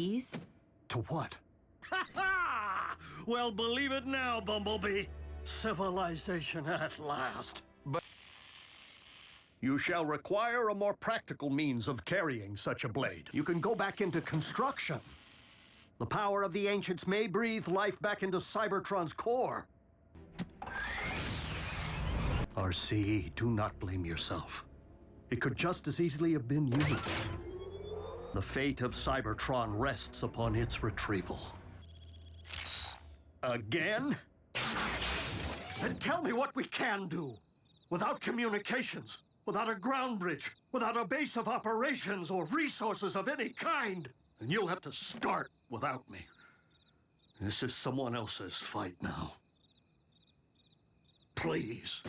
Ease? To what? Ha ha! Well, believe it now, Bumblebee. Civilization at last. But you shall require a more practical means of carrying such a blade. You can go back into construction. The power of the ancients may breathe life back into Cybertron's core. RC, do not blame yourself. It could just as easily have been you. The fate of Cybertron rests upon its retrieval. Again? Then tell me what we can do. Without communications, without a ground bridge, without a base of operations or resources of any kind, and you'll have to start without me. This is someone else's fight now. Please.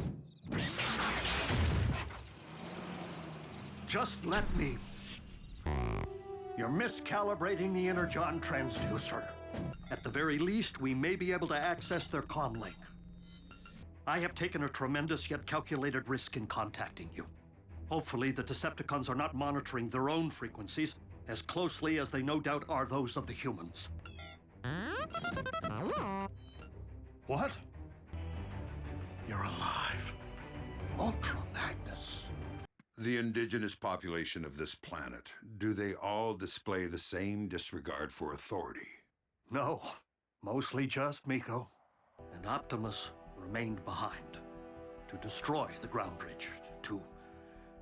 Just let me. You're miscalibrating the Energon transducer. At the very least, we may be able to access their comlink. I have taken a tremendous yet calculated risk in contacting you. Hopefully, the Decepticons are not monitoring their own frequencies as closely as they no doubt are those of the humans. What? You're alive. Ultra Magnus. The indigenous population of this planet, do they all display the same disregard for authority? No, mostly just Miko. And Optimus remained behind to destroy the ground bridge, to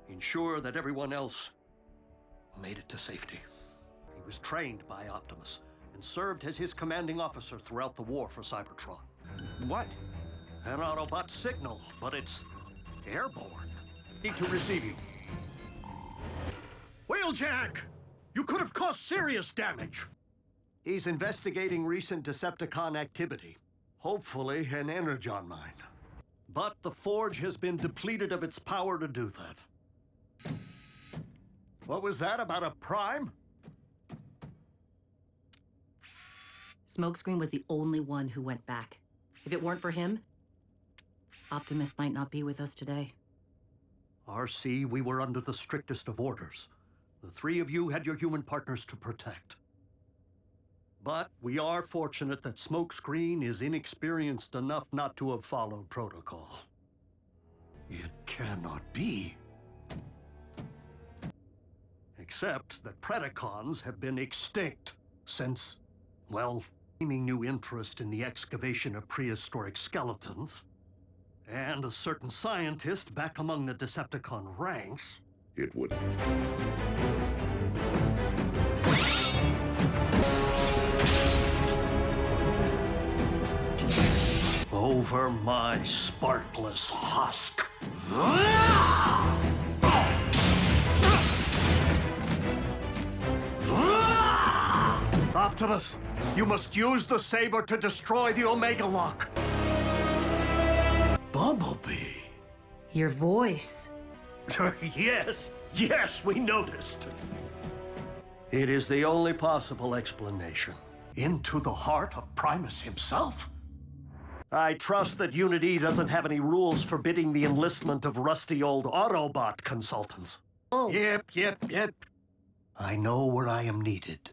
ensure that everyone else made it to safety. He was trained by Optimus and served as his commanding officer throughout the war for Cybertron. What? An Autobot signal, but it's airborne. Need to receive you. Wheeljack! You could have caused serious damage. He's investigating recent Decepticon activity. Hopefully an Energon mine. But the Forge has been depleted of its power to do that. What was that about a Prime? Smokescreen was the only one who went back. If it weren't for him, Optimus might not be with us today. RC, we were under the strictest of orders. The three of you had your human partners to protect. But we are fortunate that Smokescreen is inexperienced enough not to have followed protocol. It cannot be. Except that Predacons have been extinct since, well, seeming new interest in the excavation of prehistoric skeletons, and a certain scientist back among the Decepticon ranks. It would. Over my sparkless husk. Optimus, you must use the saber to destroy the Omega Lock. Bumblebee. Your voice. Yes, we noticed. It is the only possible explanation. Into the heart of Primus himself? I trust that Unity doesn't have any rules forbidding the enlistment of rusty old Autobot consultants. Oh. Yep. I know where I am needed.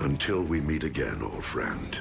Until we meet again, old friend.